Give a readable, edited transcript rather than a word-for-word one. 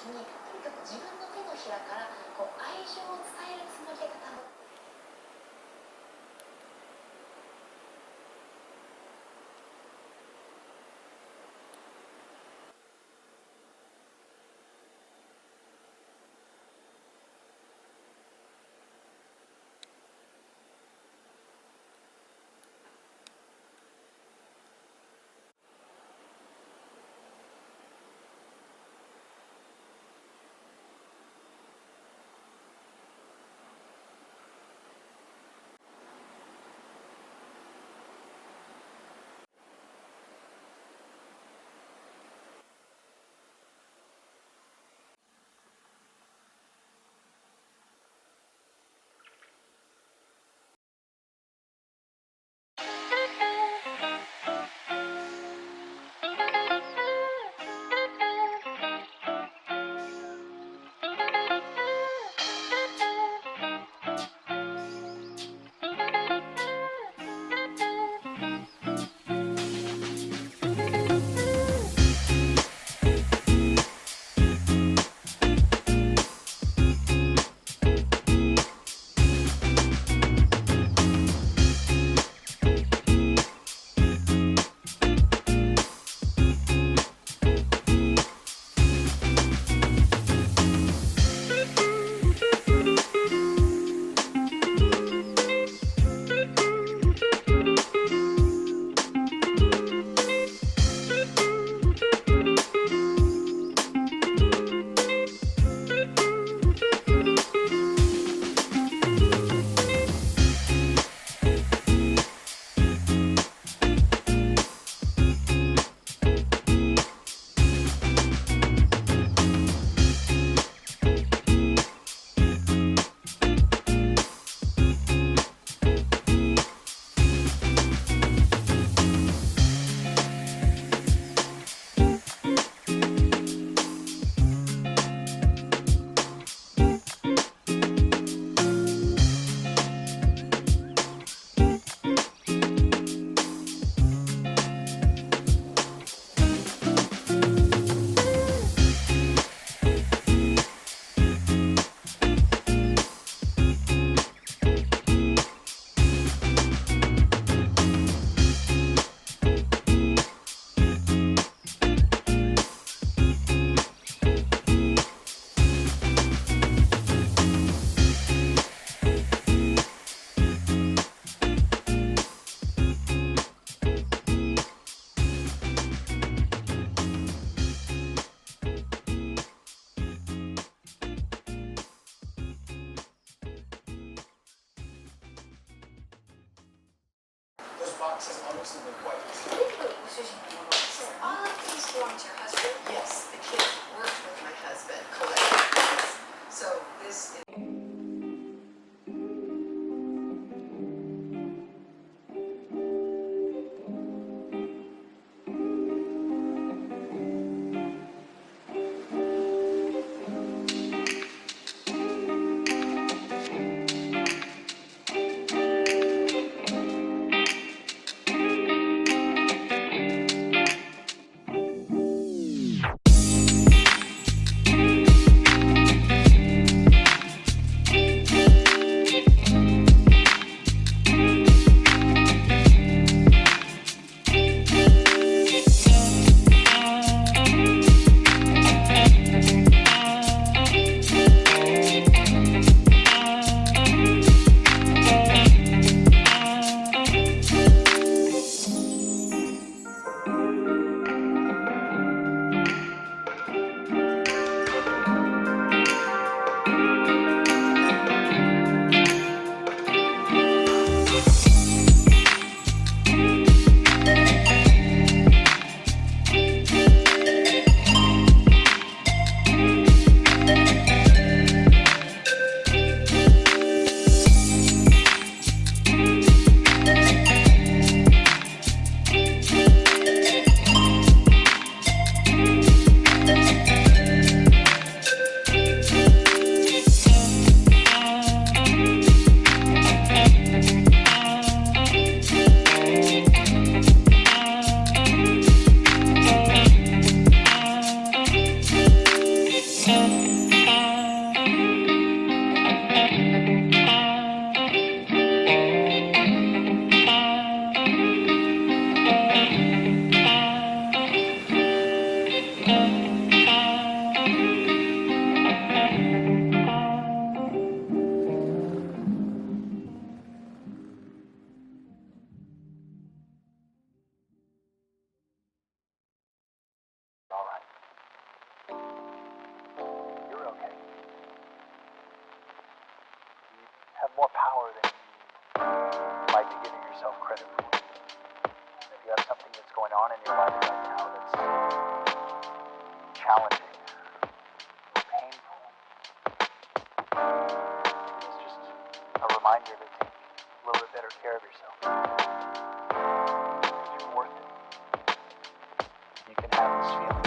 にとにかく自分の手のひらからこう愛情を伝えるつもりで傾く。boxes honestly been quite useful. So all of these belong to your husband? Yes, the kids worked with my husband collecting. So this is power than you might be giving yourself credit for. If you have something that's going on in your life right now that's challenging, painful, it's just a reminder to take a little bit better care of yourself. Because you're worth it. You can have this feeling